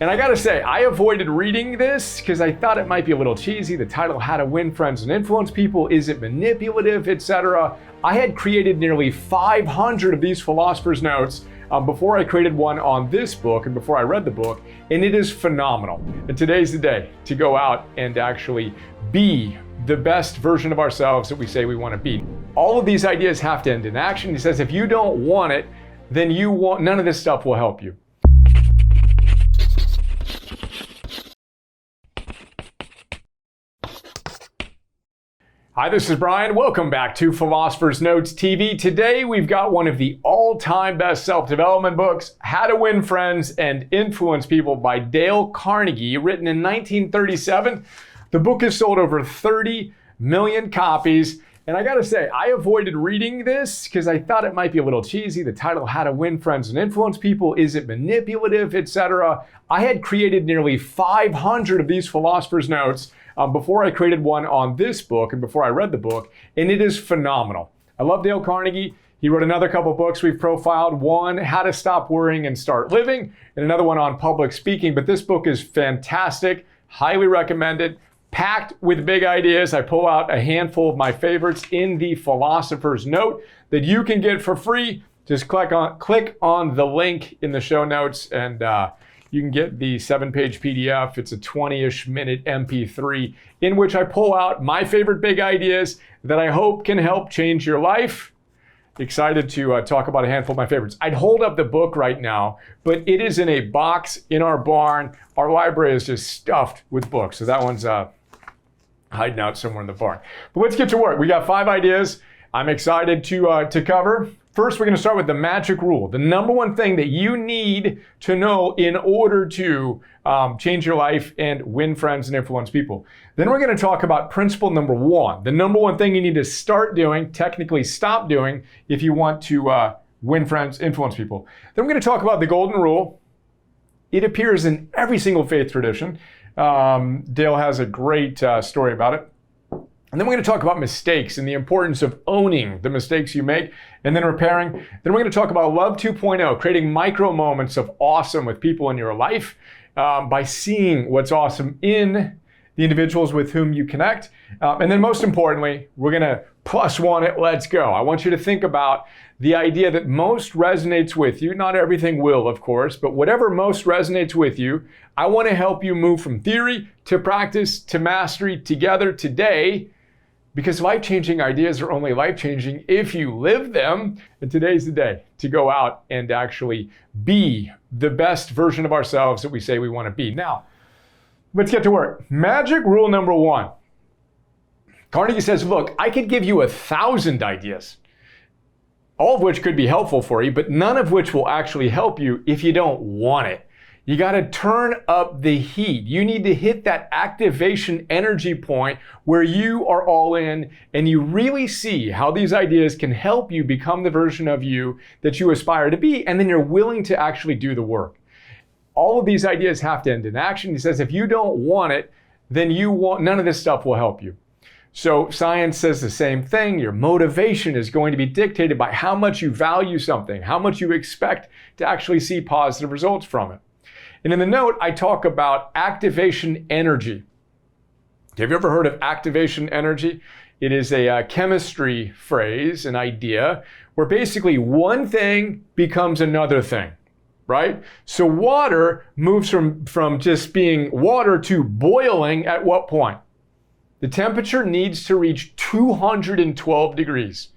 And I gotta say, I avoided reading this because I thought it might be a little cheesy. The title, How to Win Friends and Influence People, Is It Manipulative, etc. I had created nearly 500 of these Philosopher's Notes before I created one on this book and before I read the book, and it is phenomenal. And today's the day to go out and actually be the best version of ourselves that we say we want to be. All of these ideas have to end in action. He says if you don't want it, then none of this stuff will help you. Hi, this is Brian. Welcome back to Philosopher's Notes TV. Today, we've got one of the all-time best self-development books, How to Win Friends and Influence People by Dale Carnegie, written in 1937. The book has sold over 30 million copies. And I gotta say, I avoided reading this because I thought it might be a little cheesy. The title, How to Win Friends and Influence People, Is It Manipulative, etc. I had created nearly 500 of these Philosopher's Notes before I created one on this book and before I read the book, and it is phenomenal. I love Dale Carnegie. He wrote another couple books we've profiled. One, How to Stop Worrying and Start Living, and another one on public speaking. But this book is fantastic, highly recommended, packed with big ideas. I pull out a handful of my favorites in the Philosopher's Note that you can get for free. Just click on the link in the show notes and you can get the 7-page PDF. It's a 20-ish minute MP3 in which I pull out my favorite big ideas that I hope can help change your life. Excited to talk about a handful of my favorites. I'd hold up the book right now, but it is in a box in our barn. Our library is just stuffed with books. So that one's hiding out somewhere in the barn. But let's get to work. We got 5 ideas I'm excited to cover. First, we're going to start with the magic rule, the number one thing that you need to know in order to change your life and win friends and influence people. Then we're going to talk about principle number 1, the number one thing you need to start doing, technically stop doing, if you want to win friends, influence people. Then we're going to talk about the golden rule. It appears in every single faith tradition. Dale has a great story about it. And then we're going to talk about mistakes and the importance of owning the mistakes you make and then repairing. Then we're going to talk about Love 2.0, creating micro moments of awesome with people in your life by seeing what's awesome in the individuals with whom you connect. And then most importantly, we're going to +1 it, let's go. I want you to think about the idea that most resonates with you. Not everything will, of course, but whatever most resonates with you, I want to help you move from theory to practice to mastery together today. Because life-changing ideas are only life-changing if you live them. And today's the day to go out and actually be the best version of ourselves that we say we want to be. Now, let's get to work. Magic rule number 1. Carnegie says, look, I could give you 1,000 ideas, all of which could be helpful for you, but none of which will actually help you if you don't want it. You got to turn up the heat. You need to hit that activation energy point where you are all in and you really see how these ideas can help you become the version of you that you aspire to be, and then you're willing to actually do the work. All of these ideas have to end in action. He says if you don't want it, then none of this stuff will help you. So science says the same thing. Your motivation is going to be dictated by how much you value something, how much you expect to actually see positive results from it. And in the note, I talk about activation energy. Have you ever heard of activation energy? It is a chemistry phrase, an idea, where basically one thing becomes another thing, right? So water moves from just being water to boiling at what point? The temperature needs to reach 212 degrees.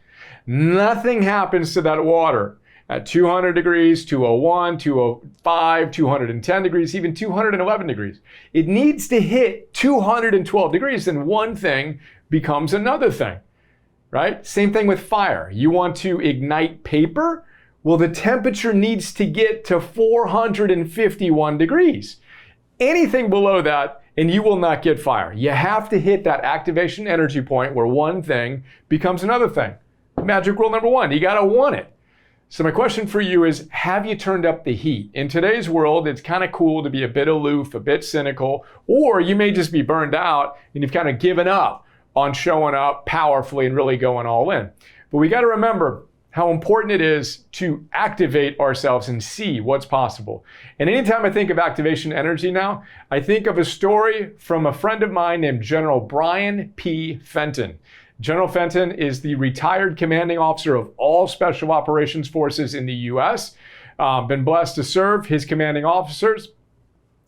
Nothing happens to that water at 200 degrees, 201, 205, 210 degrees, even 211 degrees. It needs to hit 212 degrees, then one thing becomes another thing, right? Same thing with fire. You want to ignite paper? Well, the temperature needs to get to 451 degrees. Anything below that, and you will not get fire. You have to hit that activation energy point where one thing becomes another thing. Magic rule number 1, you gotta want it. So my question for you is, have you turned up the heat? In today's world, it's kind of cool to be a bit aloof, a bit cynical, or you may just be burned out and you've kind of given up on showing up powerfully and really going all in. But we got to remember, how important it is to activate ourselves and see what's possible. And anytime I think of activation energy now, I think of a story from a friend of mine named General Brian P. Fenton. General Fenton is the retired commanding officer of all Special Operations Forces in the U.S. Been blessed to serve his commanding officers.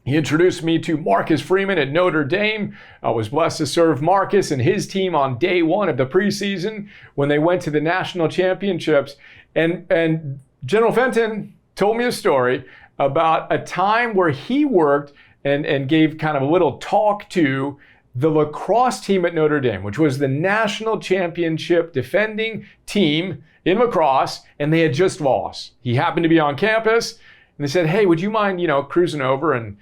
He introduced me to Marcus Freeman at Notre Dame. I was blessed to serve Marcus and his team on day one of the preseason when they went to the national championships. And General Fenton told me a story about a time where he worked and gave kind of a little talk to the lacrosse team at Notre Dame, which was the national championship defending team in lacrosse, and they had just lost. He happened to be on campus, and they said, hey, would you mind, cruising over and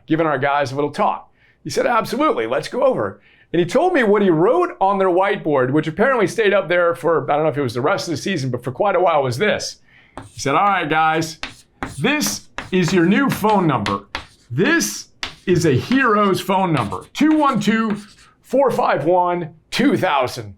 giving our guys a little talk? He said, absolutely, let's go over. And he told me what he wrote on their whiteboard, which apparently stayed up there for, I don't know if it was the rest of the season, but for quite a while, was this. He said, all right, guys, this is your new phone number. This is a hero's phone number, 212-451-2000.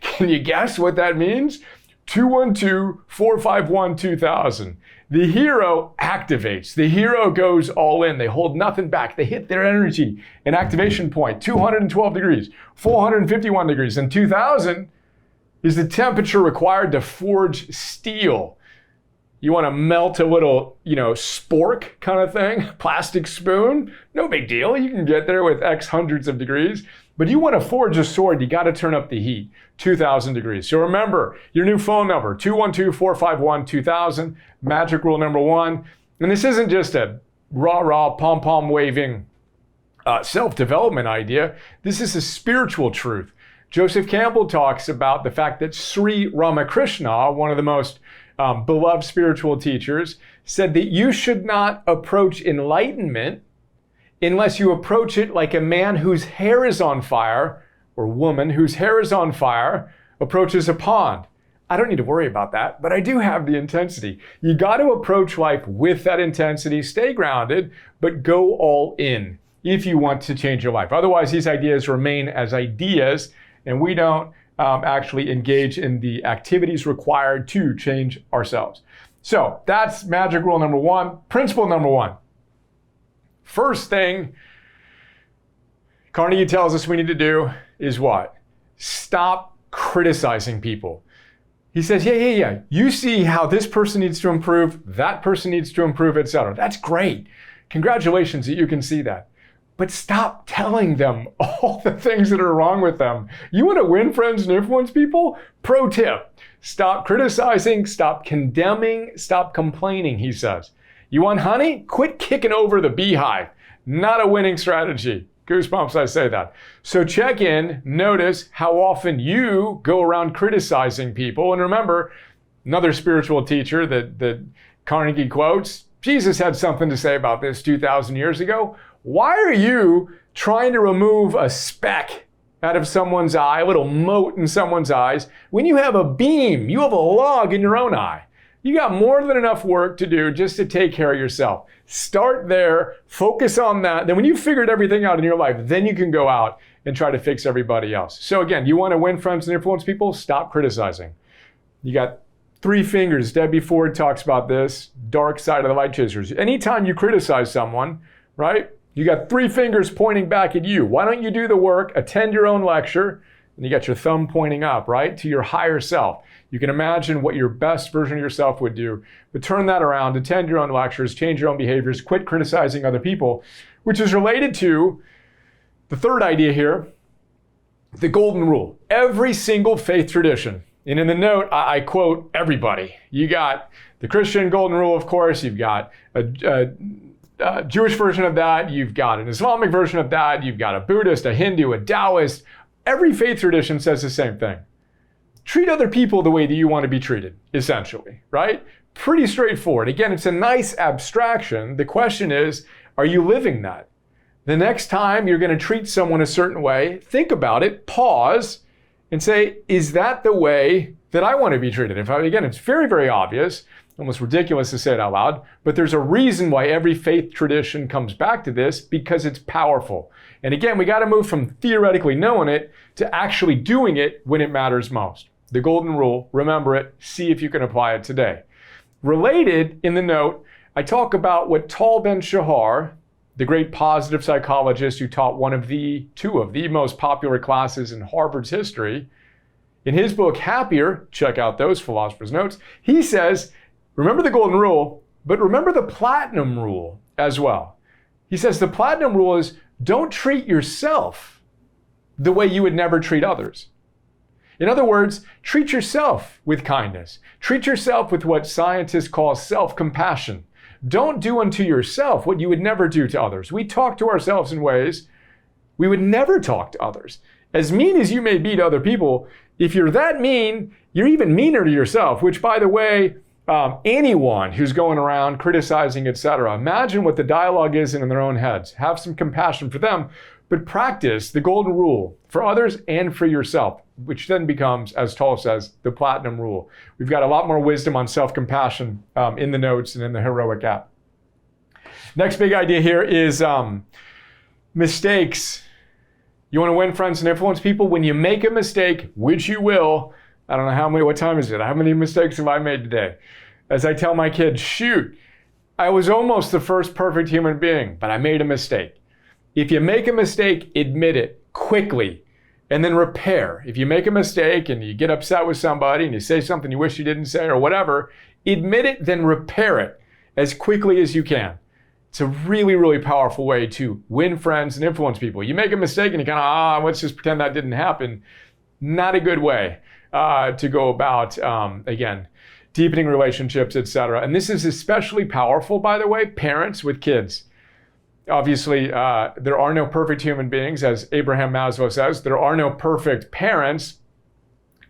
Can you guess what that means? 212-451-2000. The hero activates. The hero goes all in. They hold nothing back. They hit their energy. An activation point, 212 degrees, 451 degrees, and 2000 is the temperature required to forge steel. You want to melt a little, spork kind of thing, plastic spoon, no big deal. You can get there with X hundreds of degrees. But you want to forge a sword, you got to turn up the heat, 2,000 degrees. So remember, your new phone number, 212-451-2000, magic rule number 1. And this isn't just a rah-rah, pom-pom waving self-development idea. This is a spiritual truth. Joseph Campbell talks about the fact that Sri Ramakrishna, one of the most beloved spiritual teachers, said that you should not approach enlightenment unless you approach it like a man whose hair is on fire, or woman whose hair is on fire, approaches a pond. I don't need to worry about that, but I do have the intensity. You got to approach life with that intensity, stay grounded, but go all in if you want to change your life. Otherwise, these ideas remain as ideas, and we don't actually engage in the activities required to change ourselves. So that's magic rule number 1. Principle number 1. First thing Carnegie tells us we need to do is what? Stop criticizing people. He says, yeah. You see how this person needs to improve, that person needs to improve, etc. That's great. Congratulations that you can see that. But stop telling them all the things that are wrong with them. You want to win friends and influence people? Pro tip, stop criticizing, stop condemning, stop complaining, he says. You want honey? Quit kicking over the beehive. Not a winning strategy. Goosebumps, I say that. So check in, notice how often you go around criticizing people. And remember, another spiritual teacher that Carnegie quotes, Jesus had something to say about this 2,000 years ago. Why are you trying to remove a speck out of someone's eye, a little mote in someone's eyes, when you have a beam, you have a log in your own eye? You got more than enough work to do just to take care of yourself. Start there, focus on that. Then when you've figured everything out in your life, then you can go out and try to fix everybody else. So again, you want to win friends and influence people? Stop criticizing. You got 3 fingers. Debbie Ford talks about this, dark side of the light chasers. Anytime you criticize someone, right, you got 3 fingers pointing back at you. Why don't you do the work, attend your own lecture, and you got your thumb pointing up, right, to your higher self. You can imagine what your best version of yourself would do, but turn that around, attend your own lectures, change your own behaviors, quit criticizing other people, which is related to the third idea here, the golden rule. Every single faith tradition, and in the note, I quote everybody. You got the Christian golden rule, of course, you've got a Jewish version of that, you've got an Islamic version of that, you've got a Buddhist, a Hindu, a Taoist. Every faith tradition says the same thing. Treat other people the way that you want to be treated, essentially, right? Pretty straightforward. Again, it's a nice abstraction. The question is, are you living that? The next time you're going to treat someone a certain way, think about it, pause, and say, is that the way that I want to be treated? Again, it's very, very obvious, almost ridiculous to say it out loud, but there's a reason why every faith tradition comes back to this, because it's powerful. And again, we got to move from theoretically knowing it to actually doing it when it matters most. The golden rule, remember it, see if you can apply it today. Related in the note, I talk about what Tal Ben-Shahar, the great positive psychologist who taught two of the most popular classes in Harvard's history, in his book, Happier, check out those Philosopher's Notes, he says, remember the golden rule, but remember the platinum rule as well. He says the platinum rule is don't treat yourself the way you would never treat others. In other words, treat yourself with kindness. Treat yourself with what scientists call self-compassion. Don't do unto yourself what you would never do to others. We talk to ourselves in ways we would never talk to others. As mean as you may be to other people, if you're that mean, you're even meaner to yourself, which, by the way, anyone who's going around criticizing, etc., imagine what the dialogue is in their own heads. Have some compassion for them, but practice the golden rule for others and for yourself, which then becomes, as Tal says, the platinum rule. We've got a lot more wisdom on self-compassion in the notes and in the Heroic app. Next big idea here is mistakes. You want to win friends and influence people? When you make a mistake, which you will, I don't know what time is it? How many mistakes have I made today? As I tell my kids, shoot, I was almost the first perfect human being, but I made a mistake. If you make a mistake, admit it quickly and then repair. If you make a mistake and you get upset with somebody and you say something you wish you didn't say or whatever, admit it, then repair it as quickly as you can. It's a really, really powerful way to win friends and influence people. You make a mistake and you kind of, let's just pretend that didn't happen. Not a good way to go about, again, deepening relationships, etc. And this is especially powerful, by the way, parents with kids. Obviously, there are no perfect human beings, as Abraham Maslow says. There are no perfect parents.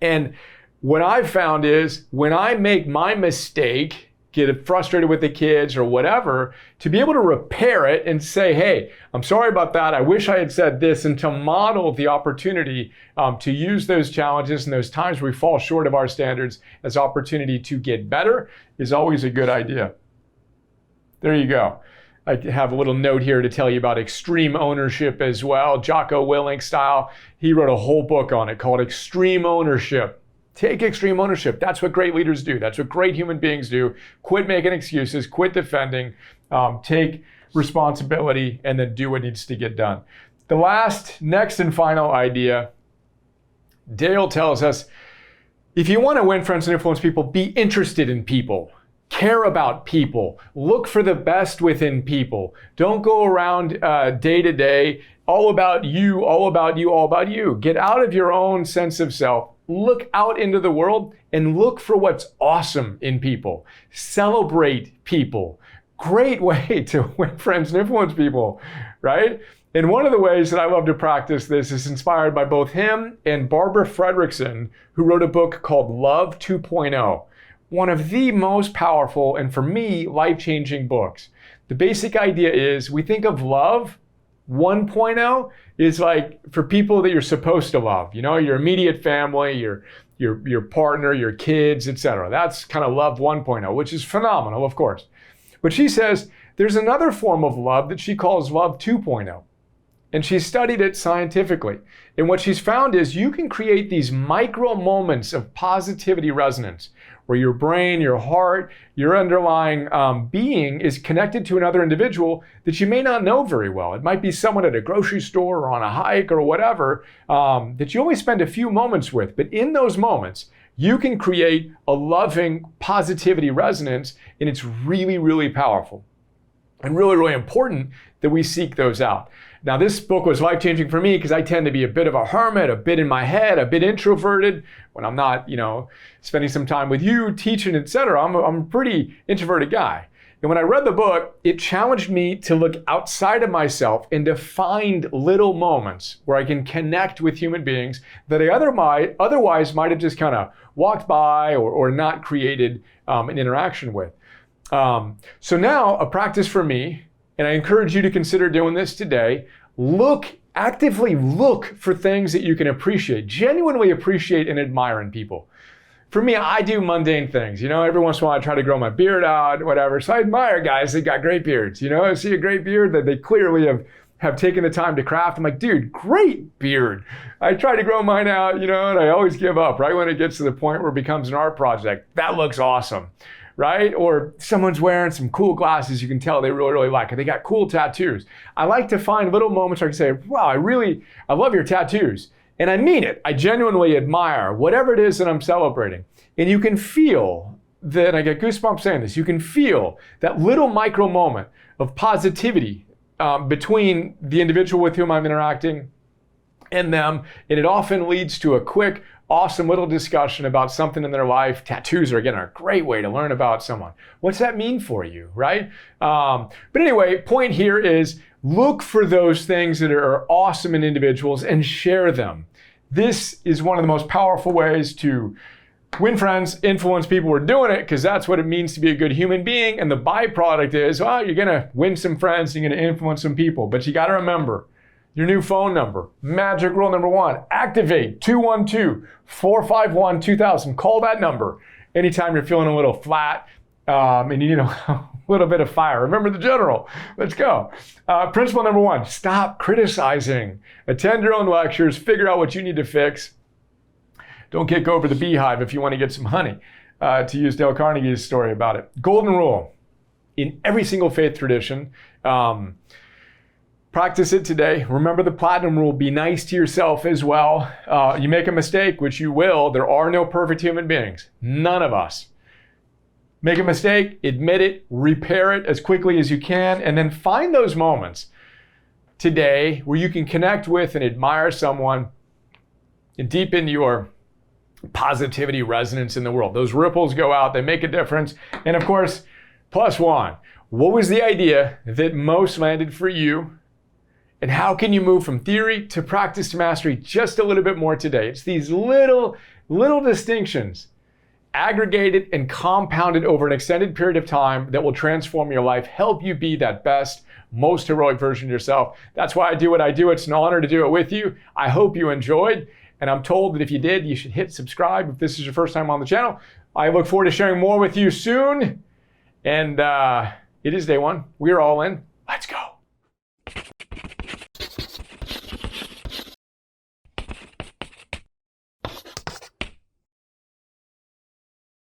And what I've found is when I make my mistake, get frustrated with the kids or whatever, to be able to repair it and say, hey, I'm sorry about that. I wish I had said this, and to model the opportunity to use those challenges and those times where we fall short of our standards as opportunity to get better is always a good idea. There you go. I have a little note here to tell you about extreme ownership as well. Jocko Willink style. He wrote a whole book on it called Extreme Ownership. Take extreme ownership. That's what great leaders do. That's what great human beings do. Quit making excuses, quit defending, take responsibility, and then do what needs to get done. The next and final idea, Dale tells us, if you want to win friends and influence people, be interested in people. Care about people. Look for the best within people. Don't go around day to day, all about you, all about you, all about you. Get out of your own sense of self. Look out into the world and look for what's awesome in people. Celebrate people. Great way to win friends and influence people, right? And one of the ways that I love to practice this is inspired by both him and Barbara Fredrickson, who wrote a book called Love 2.0. One of the most powerful and, for me, life-changing books. The basic idea is we think of love 1.0 is like for people that you're supposed to love, your immediate family, your partner, your kids, etc. That's kind of love 1.0, which is phenomenal, of course. But she says there's another form of love that she calls love 2.0. And she studied it scientifically. And what she's found is you can create these micro moments of positivity resonance where your brain, your heart, your underlying being is connected to another individual that you may not know very well. It might be someone at a grocery store or on a hike or whatever that you only spend a few moments with. But in those moments, you can create a loving positivity resonance, and it's really, really powerful and really, really important that we seek those out. Now, this book was life-changing for me because I tend to be a bit of a hermit, a bit in my head, a bit introverted. When I'm not, spending some time with you, teaching, etc., I'm a pretty introverted guy. And when I read the book, it challenged me to look outside of myself and to find little moments where I can connect with human beings that I otherwise might have just kind of walked by or not created an interaction with. So now, a practice for me, and I encourage you to consider doing this today. Actively look for things that you can appreciate, genuinely appreciate and admire in people. For me, I do mundane things. Every once in a while I try to grow my beard out, whatever. So I admire guys that got great beards. I see a great beard that they clearly have taken the time to craft. I'm like, dude, great beard. I try to grow mine out, and I always give up right when it gets to the point where it becomes an art project. That looks awesome, right? Or someone's wearing some cool glasses you can tell they really, really like, and they got cool tattoos. I like to find little moments where I can say, wow, I love your tattoos. And I mean it. I genuinely admire whatever it is that I'm celebrating. And you can feel that, I get goosebumps saying this, you can feel that little micro moment of positivity between the individual with whom I'm interacting and them. And it often leads to a quick, awesome little discussion about something in their life. Tattoos are, again, a great way to learn about someone. What's that mean for you, right? But anyway, point here is look for those things that are awesome in individuals and share them. This is one of the most powerful ways to win friends, influence people. We're doing it because that's what it means to be a good human being. And the byproduct is, well, you're going to win some friends, you're going to influence some people. But you got to remember, your new phone number, magic rule number 1, activate 212-451-2000. Call that number anytime you're feeling a little flat and you need a little bit of fire. Remember the general. Let's go. Principle number 1, stop criticizing. Attend your own lectures, figure out what you need to fix. Don't kick over the Beehive if you want to get some honey, to use Dale Carnegie's story about it. Golden rule in every single faith tradition. Practice it today. Remember the platinum rule. Be nice to yourself as well. You make a mistake, which you will. There are no perfect human beings. None of us. Make a mistake, admit it, repair it as quickly as you can, and then find those moments today where you can connect with and admire someone and deepen your positivity resonance in the world. Those ripples go out, they make a difference. And of course, +1, what was the idea that most landed for you? And how can you move from theory to practice to mastery just a little bit more today? It's these little distinctions aggregated and compounded over an extended period of time that will transform your life, help you be that best, most heroic version of yourself. That's why I do what I do. It's an honor to do it with you. I hope you enjoyed. And I'm told that if you did, you should hit subscribe if this is your first time on the channel. I look forward to sharing more with you soon. And it is day 1. We're all in.